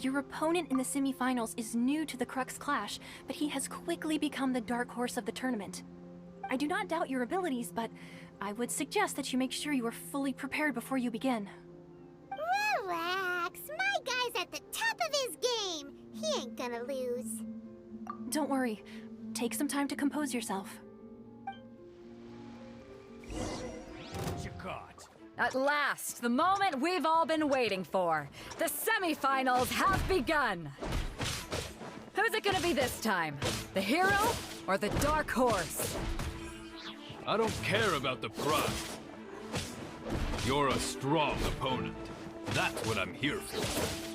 Your opponent in the semifinals is new to the Crux Clash, but he has quickly become the dark horse of the tournament. I do not doubt your abilities, but I would suggest that you make sure you are fully prepared before you begin. Relax, my guy's at the top of his game. He ain't gonna lose. Don't worry. Take some time to compose yourself. What you got? At last, the moment we've all been waiting for. The semifinals have begun. Who's it gonna be this time? The hero or the dark horse? I don't care about the prize. You're a strong opponent. That's what I'm here for.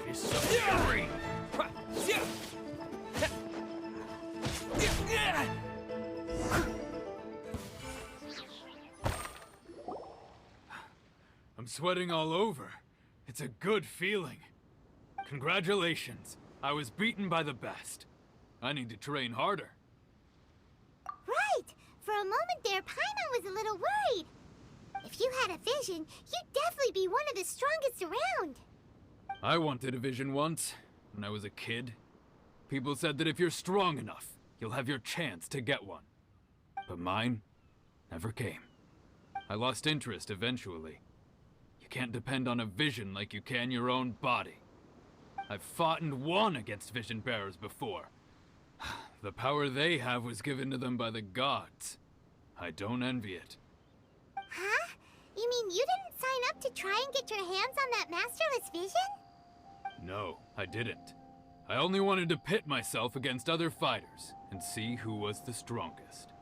It's so fury! I'm sweating all over. It's a good feeling. Congratulations. I was beaten by the best. I need to train harder. Right! For a moment there, Paimon was a little worried. If you had a vision, you'd definitely be one of the strongest around. I wanted a vision once, when I was a kid. People said that if you're strong enough, you'll have your chance to get one. But mine never came. I lost interest eventually. You can't depend on a vision like you can your own body. I've fought and won against vision bearers before. The power they have was given to them by the gods. I don't envy it. Huh? You mean you didn't sign up to try and get your hands on that masterless vision? No, I didn't. I only wanted to pit myself against other fighters and see who was the strongest.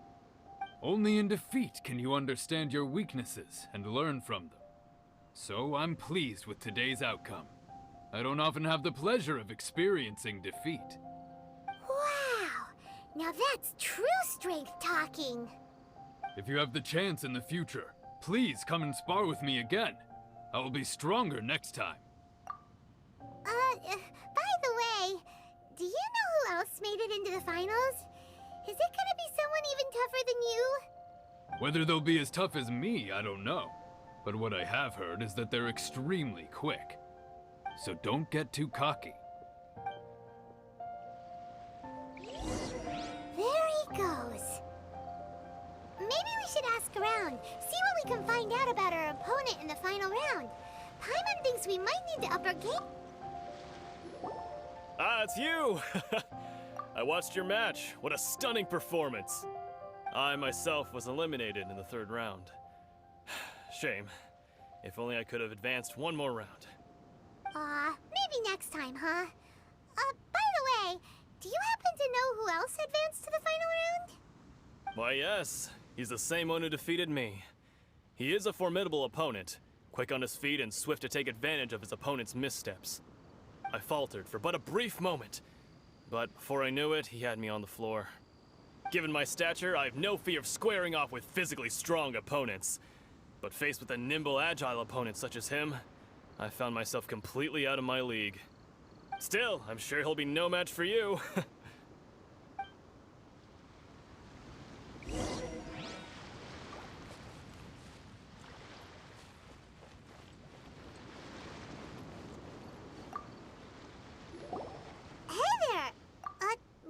Only in defeat can you understand your weaknesses and learn from them. So I'm pleased with today's outcome. I don't often have the pleasure of experiencing defeat. Wow! Now that's true strength talking. If you have the chance in the future, please come and spar with me again. I will be stronger next time. By the way, do you know who else made it into the finals? Is it gonna be someone even tougher than you? Whether they'll be as tough as me, I don't know. But what I have heard is that they're extremely quick. So don't get too cocky. There he goes. Maybe we should ask around, see what we can find out about our opponent in the final round. Paimon thinks we might need to up our game. Ah, it's you! I watched your match. What a stunning performance. I myself was eliminated in the third round. Shame. If only I could have advanced one more round. Maybe next time, huh? By the way, do you happen to know who else advanced to the final round? Why, yes. He's the same one who defeated me. He is a formidable opponent, quick on his feet and swift to take advantage of his opponent's missteps. I faltered for but a brief moment, but before I knew it, he had me on the floor. Given my stature, I have no fear of squaring off with physically strong opponents. But faced with a nimble, agile opponent such as him, I found myself completely out of my league. Still, I'm sure he'll be no match for you.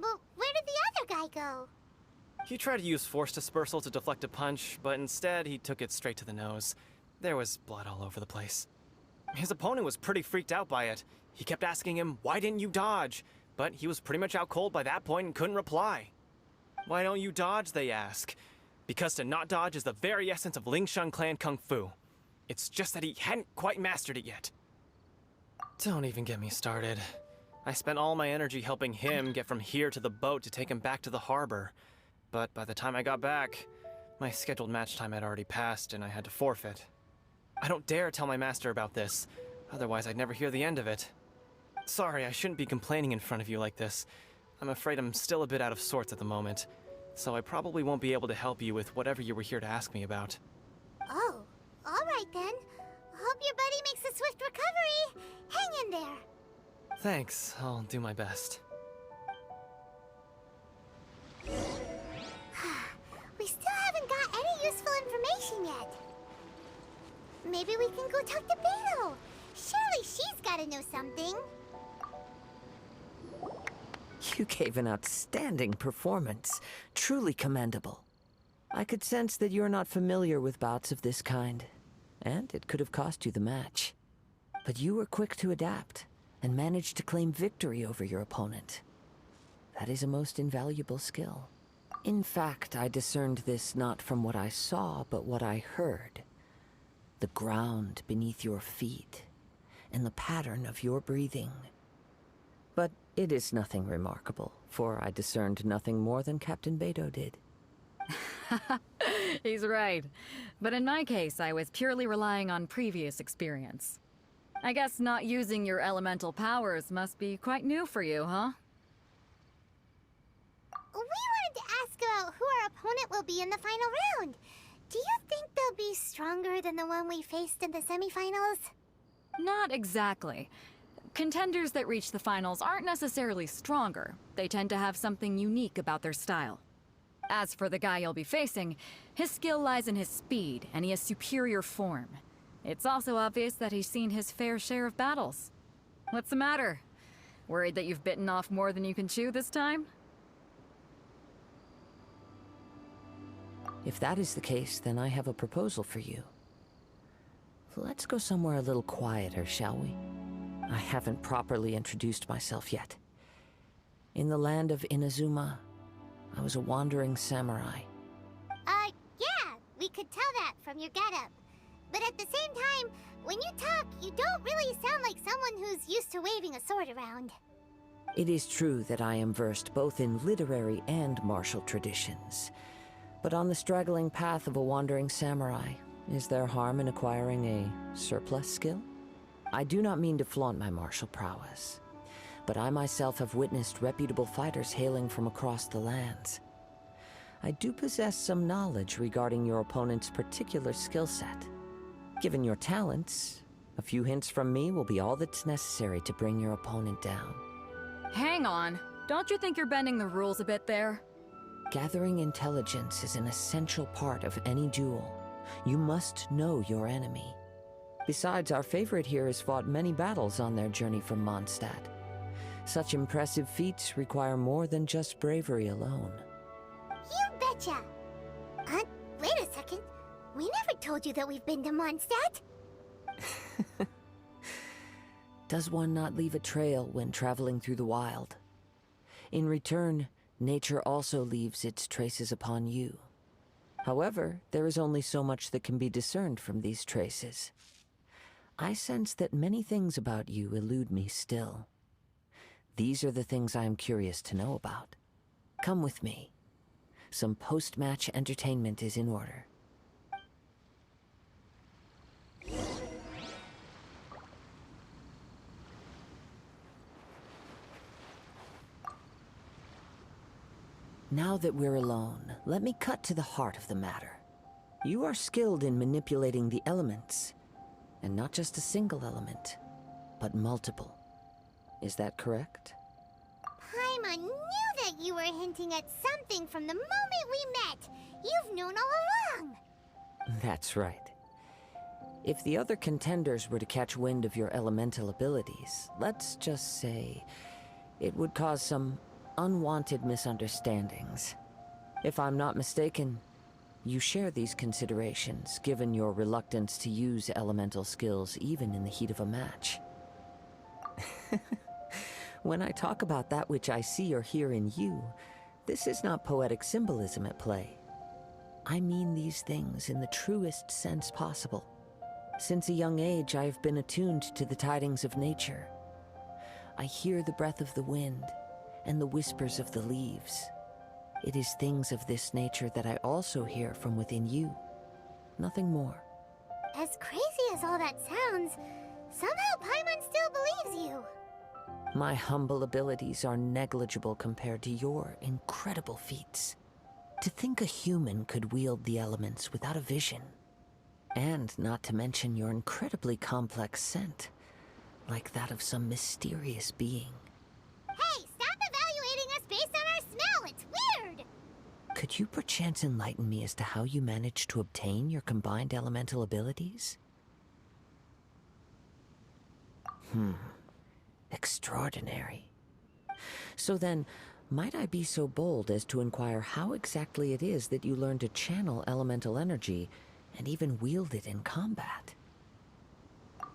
Well, where did the other guy go? He tried to use force dispersal to deflect a punch, but instead he took it straight to the nose. There was blood all over the place. His opponent was pretty freaked out by it. He kept asking him, "Why didn't you dodge?" But he was pretty much out cold by that point and couldn't reply. "Why don't you dodge?" they ask. Because to not dodge is the very essence of Lingsheng clan kung fu. It's just that he hadn't quite mastered it yet. Don't even get me started. I spent all my energy helping him get from here to the boat to take him back to the harbor. But by the time I got back, my scheduled match time had already passed and I had to forfeit. I don't dare tell my master about this, otherwise I'd never hear the end of it. Sorry, I shouldn't be complaining in front of you like this. I'm afraid I'm still a bit out of sorts at the moment, so I probably won't be able to help you with whatever you were here to ask me about. Oh, alright then. Hope your buddy makes a swift recovery. Hang in there. Thanks, I'll do my best. We still haven't got any useful information yet. Maybe maybe we can go talk to Beto. Surely she's gotta know something. You gave an outstanding performance. Truly commendable. I could sense that you're not familiar with bouts of this kind, and it could have cost you the match. But you were quick to adapt, and managed to claim victory over your opponent. That is a most invaluable skill. In fact, I discerned this not from what I saw, but what I heard. The ground beneath your feet, and the pattern of your breathing. But it is nothing remarkable, for I discerned nothing more than Captain Beto did. He's right. But in my case, I was purely relying on previous experience. I guess not using your elemental powers must be quite new for you, huh? We wanted to ask about who our opponent will be in the final round. Do you think they'll be stronger than the one we faced in the semifinals? Not exactly. Contenders that reach the finals aren't necessarily stronger. They tend to have something unique about their style. As for the guy you'll be facing, his skill lies in his speed, and he has superior form. It's also obvious that he's seen his fair share of battles. What's the matter? Worried that you've bitten off more than you can chew this time? If that is the case, then I have a proposal for you. Let's go somewhere a little quieter, shall we? I haven't properly introduced myself yet. In the land of Inazuma, I was a wandering samurai. Yeah, we could tell that from your getup. But at the same time, when you talk, you don't really sound like someone who's used to waving a sword around. It is true that I am versed both in literary and martial traditions. But on the straggling path of a wandering samurai, is there harm in acquiring a surplus skill? I do not mean to flaunt my martial prowess, but I myself have witnessed reputable fighters hailing from across the lands. I do possess some knowledge regarding your opponent's particular skill set. Given your talents, a few hints from me will be all that's necessary to bring your opponent down. Hang on. Don't you think you're bending the rules a bit there? Gathering intelligence is an essential part of any duel. You must know your enemy. Besides, our favorite here has fought many battles on their journey from Mondstadt. Such impressive feats require more than just bravery alone. You betcha! Wait a second. We never told you that we've been to Mondstadt. Does one not leave a trail when traveling through the wild? In return, nature also leaves its traces upon you. However, there is only so much that can be discerned from these traces. I sense that many things about you elude me still. These are the things I am curious to know about. Come with me. Some post-match entertainment is in order. Now that we're alone, let me cut to the heart of the matter. You are skilled in manipulating the elements, and not just a single element, but multiple. Is that correct? Paimon knew that you were hinting at something from the moment we met. You've known all along. That's right. If the other contenders were to catch wind of your elemental abilities, let's just say it would cause some unwanted misunderstandings. If I'm not mistaken, you share these considerations, given your reluctance to use elemental skills even in the heat of a match. When I talk about that which I see or hear in you, this is not poetic symbolism at play. I mean these things in the truest sense possible. Since a young age, I have been attuned to the tidings of nature. I hear the breath of the wind and the whispers of the leaves. It is things of this nature that I also hear from within you. Nothing more. As crazy as all that sounds, somehow Paimon still believes you. My humble abilities are negligible compared to your incredible feats. To think a human could wield the elements without a vision. And not to mention your incredibly complex scent, like that of some mysterious being. Hey, stop evaluating us based on our smell! It's weird! Could you perchance enlighten me as to how you managed to obtain your combined elemental abilities? Extraordinary. So then, might I be so bold as to inquire how exactly it is that you learn to channel elemental energy and even wield it in combat?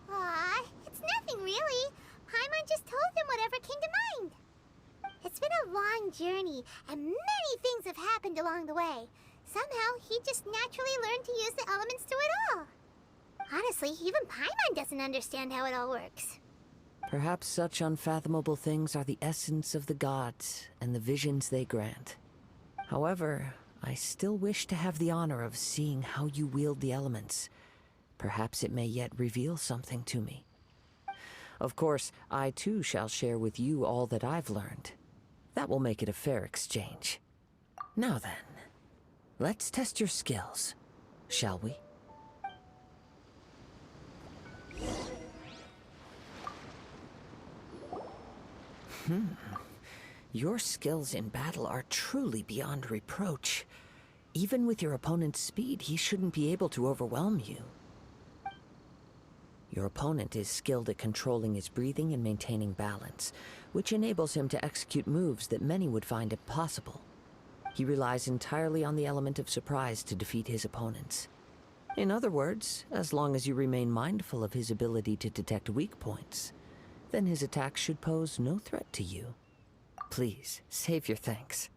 Aw, it's nothing really. Paimon just told him whatever came to mind. It's been a long journey, and many things have happened along the way. Somehow, he just naturally learned to use the elements through it all. Honestly, even Paimon doesn't understand how it all works. Perhaps such unfathomable things are the essence of the gods and the visions they grant. However, I still wish to have the honor of seeing how you wield the elements. Perhaps it may yet reveal something to me. Of course, I too shall share with you all that I've learned. That will make it a fair exchange. Now then, let's test your skills, shall we? Your skills in battle are truly beyond reproach. Even with your opponent's speed, he shouldn't be able to overwhelm you. Your opponent is skilled at controlling his breathing and maintaining balance, which enables him to execute moves that many would find impossible. He relies entirely on the element of surprise to defeat his opponents. In other words, as long as you remain mindful of his ability to detect weak points, then his attacks should pose no threat to you. Please, save your thanks.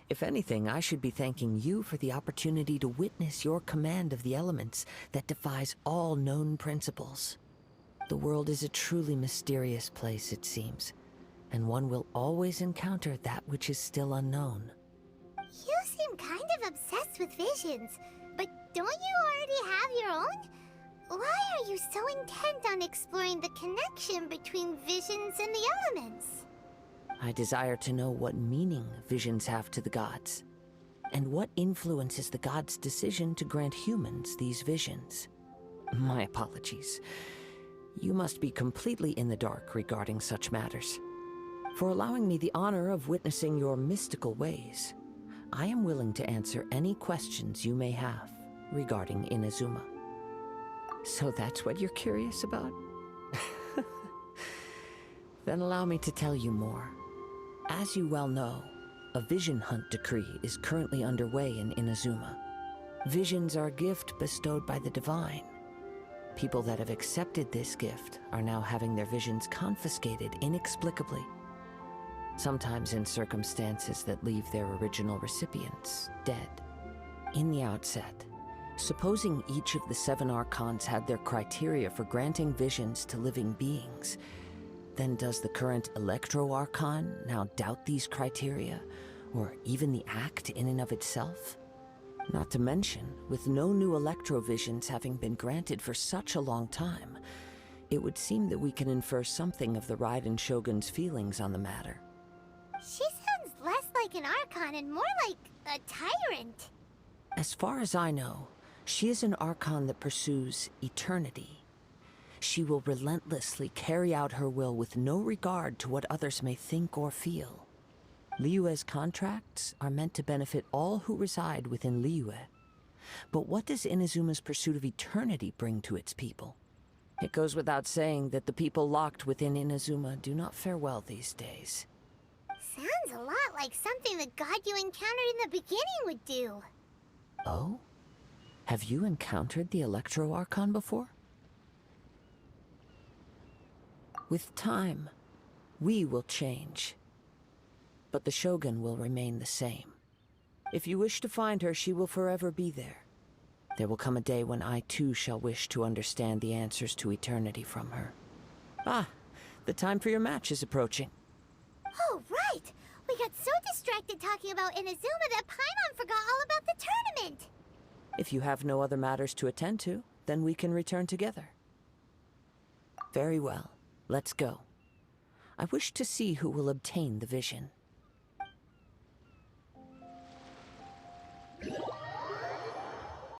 If anything, I should be thanking you for the opportunity to witness your command of the elements that defies all known principles. The world is a truly mysterious place, it seems, and one will always encounter that which is still unknown. You seem kind of obsessed with visions, but don't you already have your own? Why are you so intent on exploring the connection between visions and the elements? I desire to know what meaning visions have to the gods, and what influences the gods' decision to grant humans these visions. My apologies. You must be completely in the dark regarding such matters. For allowing me the honor of witnessing your mystical ways, I am willing to answer any questions you may have regarding Inazuma. So that's what you're curious about? Then allow me to tell you more. As you well know, a vision hunt decree is currently underway in Inazuma. Visions are a gift bestowed by the divine. People that have accepted this gift are now having their visions confiscated inexplicably. Sometimes in circumstances that leave their original recipients dead. In the outset, supposing each of the 7 Archons had their criteria for granting visions to living beings, then does the current Electro-Archon now doubt these criteria, or even the act in and of itself? Not to mention, with no new Electro-visions having been granted for such a long time, it would seem that we can infer something of the Raiden Shogun's feelings on the matter. She sounds less like an Archon and more like a tyrant. As far as I know, she is an Archon that pursues eternity. She will relentlessly carry out her will with no regard to what others may think or feel. Liyue's contracts are meant to benefit all who reside within Liyue. But what does Inazuma's pursuit of eternity bring to its people? It goes without saying that the people locked within Inazuma do not fare well these days. Sounds a lot like something the god you encountered in the beginning would do. Oh? Have you encountered the Electro-Archon before? With time, we will change. But the Shogun will remain the same. If you wish to find her, she will forever be there. There will come a day when I too shall wish to understand the answers to eternity from her. Ah, the time for your match is approaching. Oh, right! We got so distracted talking about Inazuma that Paimon forgot all about the tournament! If you have no other matters to attend to, then we can return together. Very well, let's go. I wish to see who will obtain the vision.